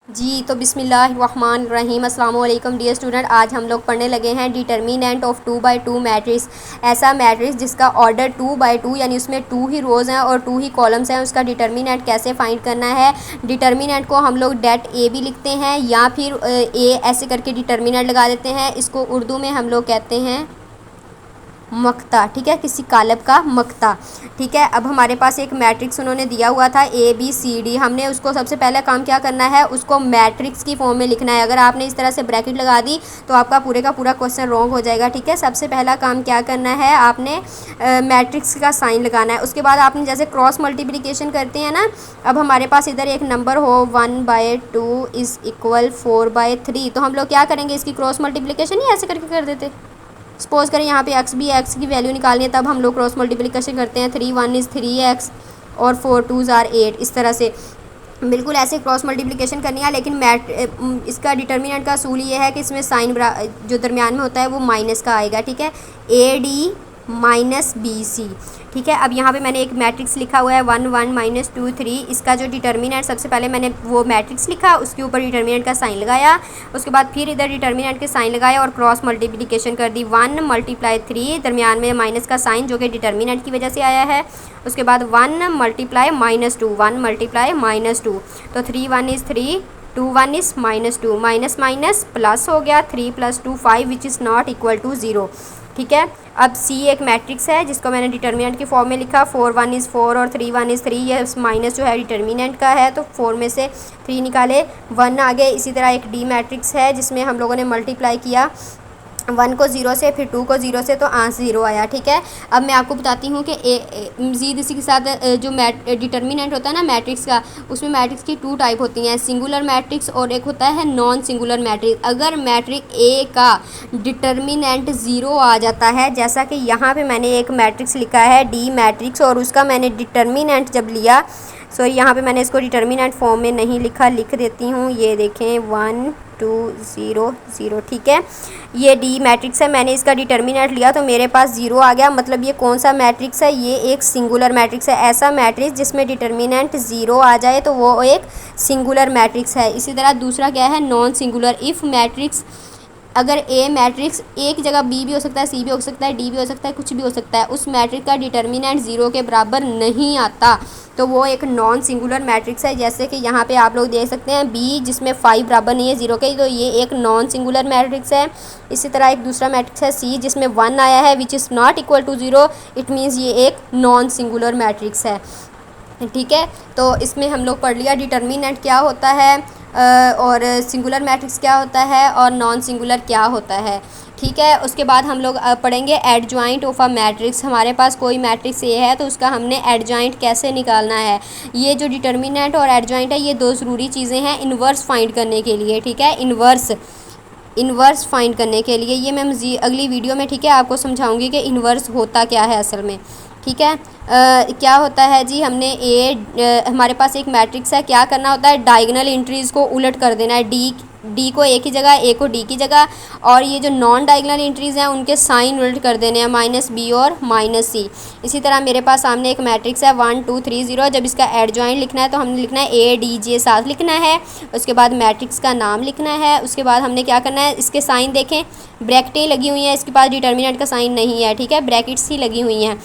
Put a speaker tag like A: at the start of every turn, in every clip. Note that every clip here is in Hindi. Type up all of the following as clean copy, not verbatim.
A: जी तो बिस्मिल्लाहिर्रहमानिर्रहीम अस्सलाम वालेकुम डियर स्टूडेंट। आज हम लोग पढ़ने लगे हैं डिटर्मिनेंट ऑफ 2 by 2 मैट्रिक्स। ऐसा मैट्रिक्स जिसका ऑर्डर 2 by 2 यानी उसमें 2 ही रोज़ हैं और 2 ही कॉलम्स हैं, उसका डिटर्मिनेंट कैसे फाइंड करना है। डिटर्मिनेंट को हम लोग डेट ए भी लिखते हैं या फिर ए ऐसे करके डिटर्मिनेंट लगा देते हैं। इसको उर्दू में हम लोग कहते हैं मक्ता, ठीक है, किसी कालब का मक्ता, ठीक है। अब हमारे पास एक मैट्रिक्स उन्होंने दिया हुआ था ABCD। हमने उसको सबसे पहला काम क्या करना है, उसको मैट्रिक्स की फॉर्म में लिखना है। अगर आपने इस तरह से ब्रैकेट लगा दी तो आपका पूरे का पूरा क्वेश्चन रॉन्ग हो जाएगा, ठीक है। सबसे पहला काम क्या करना है, आपने मैट्रिक्स का साइन लगाना है। उसके बाद आपने जैसे क्रॉस मल्टीप्लिकेशन करते हैं ना, अब हमारे पास इधर एक नंबर हो 1/2 इज़ इक्वल 4/3, तो हम लोग क्या करेंगे, इसकी क्रॉस मल्टीप्लिकेशन ही ऐसे करके कर देते। सपोज करें यहाँ पे x की वैल्यू निकालनी है, तब हम लोग क्रॉस मल्टीप्लिकेशन करते हैं। 3 1 इज़ 3x और 4 2 आर 8, इस तरह से बिल्कुल ऐसे क्रॉस मल्टीप्लिकेशन करनी है। लेकिन इसका डिटर्मिनेंट का असूल ये है कि इसमें साइन जो दरमियान में होता है वो माइनस का आएगा, ठीक है। AD माइनस BC, ठीक है। अब यहाँ पे मैंने एक मैट्रिक्स लिखा हुआ है 1 1 -2 3। इसका जो डिटर्मिनेंट, सबसे पहले मैंने वो मैट्रिक्स लिखा, उसके ऊपर डिटर्मिनेंट का साइन लगाया, उसके बाद फिर इधर डिटर्मिनेंट के साइन लगाया और क्रॉस मल्टीप्लिकेशन कर दी। 1 × 3, दरमियान में माइनस का साइन जो कि डिटर्मिनेंट की वजह से आया है। उसके बाद 1 × -2, 1 × -2, तो 3 1 is 3, 2 1 is -2, minus minus plus हो गया, 3 + 2 5 which is not equal to 0, ठीक है। अब C एक मैट्रिक्स है जिसको मैंने डिटर्मिनेंट की फॉर्म में लिखा। 4 1 इज़ 4 और 3 1 इज़ 3, ये माइनस जो है डिटर्मिनेंट का है, तो 4 में से 3 निकाले, 1 आ गए। इसी तरह एक D मैट्रिक्स है जिसमें हम लोगों ने मल्टीप्लाई किया 1 को 0 से, फिर 2 को 0 से, तो आंसर 0 आया, ठीक है। अब मैं आपको बताती हूँ कि मज़ीद इसी के साथ जो डिटर्मिनेंट होता है ना मैट्रिक्स का, उसमें मैट्रिक्स की 2 टाइप होती हैं, सिंगुलर मैट्रिक्स और एक होता है नॉन सिंगुलर मैट्रिक्स। अगर मैट्रिक्स A का डिटर्मिनेंट 0 आ जाता है, जैसा कि यहाँ पे मैंने एक मैट्रिक्स लिखा है D मैट्रिक्स, और उसका मैंने डिटर्मिनेंट जब लिया, सॉरी यहाँ पे मैंने इसको डिटर्मिनेंट फॉर्म में नहीं लिखा, लिख देती हूँ, ये देखें 1 2 0 0, ठीक है। ये D मैट्रिक्स है, मैंने इसका डिटर्मिनेंट लिया तो मेरे पास 0 आ गया। मतलब ये कौन सा मैट्रिक्स है, ये एक सिंगुलर मैट्रिक्स है। ऐसा मैट्रिक्स जिसमें डिटर्मिनेंट 0 आ जाए तो वो एक सिंगुलर मैट्रिक्स है। इसी तरह दूसरा क्या है, नॉन सिंगुलर। इफ़ मैट्रिक्स, अगर ए मैट्रिक्स एक जगह बी भी हो सकता है, सी भी हो सकता है, डी भी हो सकता है, कुछ भी हो सकता है, उस मैट्रिक्स का डिटर्मिनेंट 0 के बराबर नहीं आता तो वो एक नॉन सिंगुलर मैट्रिक्स है। जैसे कि यहाँ पे आप लोग देख सकते हैं बी जिसमें 5 बराबर नहीं है 0 के, तो ये एक नॉन सिंगुलर मैट्रिक्स है। इसी तरह एक दूसरा मैट्रिक्स है सी जिसमें 1 आया है which is not equal to 0, it means ये एक नॉन सिंगुलर मैट्रिक्स है, ठीक है। तो इसमें हम लोग पढ़ लिया डिटर्मिनेंट क्या होता है और सिंगुलर मैट्रिक्स क्या होता है और नॉन सिंगुलर क्या होता है, ठीक है। उसके बाद हम लोग पढ़ेंगे एडजॉइंट ऑफ अ मैट्रिक्स। हमारे पास कोई मैट्रिक्स ये है तो उसका हमने एडजॉइंट कैसे निकालना है। ये जो डिटर्मिनेंट और एडजॉइंट है, ये दो ज़रूरी चीज़ें हैं इन्वर्स फाइंड करने के लिए, ठीक है। इन्वर्स फाइंड करने के लिए ये मैं अगली वीडियो में, ठीक है, आपको समझाऊंगी कि इन्वर्स होता क्या है असल में, ठीक है। क्या होता है जी, हमने हमारे पास एक मैट्रिक्स है, क्या करना होता है, डायगोनल एंट्रीज़ को उलट कर देना है, डी को ए की जगह, ए को डी की जगह, और ये जो नॉन डायगोनल एंट्रीज़ हैं उनके साइन उलट कर देने हैं, -b और -c। इसी तरह मेरे पास सामने एक मैट्रिक्स है 1 2 3 0। जब इसका एडजॉइंट लिखना है तो हमने लिखना है ADJ साथ लिखना है। उसके बाद मैट्रिक्स का नाम लिखना है। उसके बाद हमने क्या करना है, इसके साइन देखें, ब्रैकेटें लगी हुई हैं, इसके पास डिटर्मिनेंट का साइन नहीं है, ठीक है, ब्रैकेट्स ही लगी हुई हैं,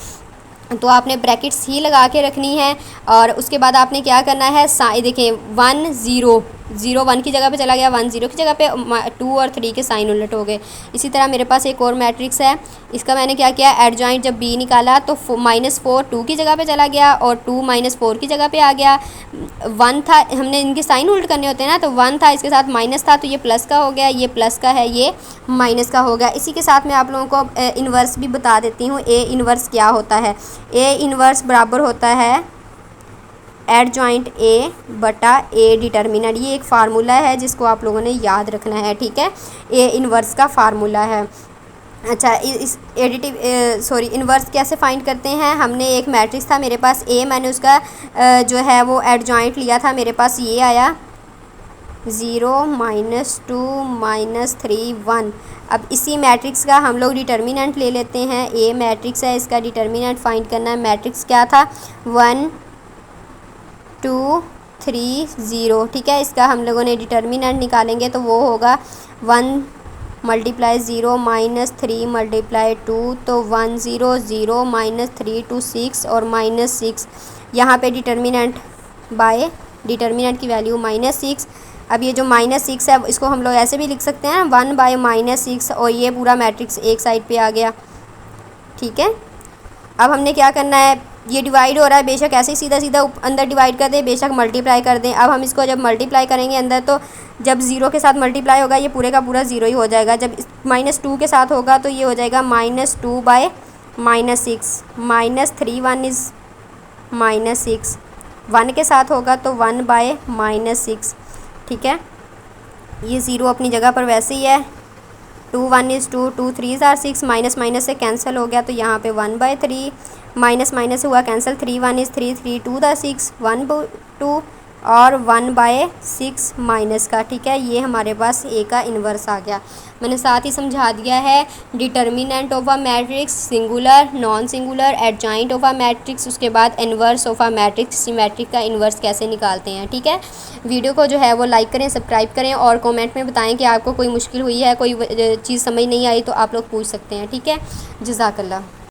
A: तो आपने ब्रैकेट्स ही लगा के रखनी है। और उसके बाद आपने क्या करना है, देखिए 1 0 0 1 की जगह पे चला गया, 1 0 की जगह पे 2 और 3 के साइन उलट हो गए। इसी तरह मेरे पास एक और मैट्रिक्स है, इसका मैंने क्या किया, एडजॉइंट जब B निकाला तो -4 2 की जगह पे चला गया और 2 -4 की जगह पे आ गया। 1 था, हमने इनके साइन उलट करने होते हैं ना, तो 1 था, इसके साथ माइनस था, तो ये प्लस का हो गया, ये प्लस का है, ये माइनस का हो गया। इसी के साथ मैं आप लोगों को इन्वर्स भी बता देती हूँ। A इन्वर्स क्या होता है, A इन्वर्स बराबर होता है एडजॉइंट A बटा A डिटर्मिनेंट। ये एक फार्मूला है जिसको आप लोगों ने याद रखना है, ठीक है, A इन्वर्स का फार्मूला है। अच्छा, इस इन्वर्स कैसे फाइंड करते हैं, हमने एक मैट्रिक्स था मेरे पास A, मैंने उसका जो है वो एडजॉइंट लिया था, मेरे पास ये आया 0 -2 -3 1। अब इसी मैट्रिक्स का हम लोग डिटर्मिनेंट ले लेते हैं। A मैट्रिक्स है, इसका डिटर्मिनेंट फाइंड करना है। मैट्रिक्स क्या था, 1 2 -3 0। ठीक है, इसका हम लोगों ने डिटर्मिनेंट निकालेंगे तो वो होगा 1 × 0 -3 × 2, तो 1 0 0 -3 2 6 और -6। यहाँ पे डिटर्मिनेंट बाय डिटर्मिनेंट की वैल्यू -6। अब ये जो -6 है इसको हम लोग ऐसे भी लिख सकते हैं 1/-6, और ये पूरा मैट्रिक्स एक साइड पे आ गया। ठीक है, अब हमने क्या करना है, ये डिवाइड हो रहा है, बेशक ऐसे ही सीधा सीधा अंदर डिवाइड कर दें, बेशक मल्टीप्लाई कर दें। अब हम इसको जब मल्टीप्लाई करेंगे अंदर, तो जब 0 के साथ मल्टीप्लाई होगा ये पूरे का पूरा 0 ही हो जाएगा। जब -2 के साथ होगा तो ये हो जाएगा -2/-6, -3 1 इज़ -6, 1 के साथ होगा तो 1/-6। ठीक है, ये 0 अपनी जगह पर वैसे ही है। 2 1 इज़ 2, 2 3 आर 6, माइनस माइनस से कैंसिल हो गया तो यहाँ पे 1/3, माइनस माइनस से हुआ कैंसिल, 3 1 इज़ 3, 3 2 द 6, 1 2 और 1/6 माइनस का। ठीक है, ये हमारे पास ए का इन्वर्स आ गया। मैंने साथ ही समझा दिया है determinant of a matrix, singular, non singular, adjoint of a matrix, उसके बाद inverse of a matrix, symmetric का इन्वर्स कैसे निकालते हैं। ठीक है, वीडियो को जो है वो लाइक करें, सब्सक्राइब करें और कमेंट में बताएं कि आपको कोई मुश्किल हुई है, कोई चीज़ समझ नहीं आई तो आप लोग पूछ सकते हैं। ठीक है, जज़ाकल्लाह।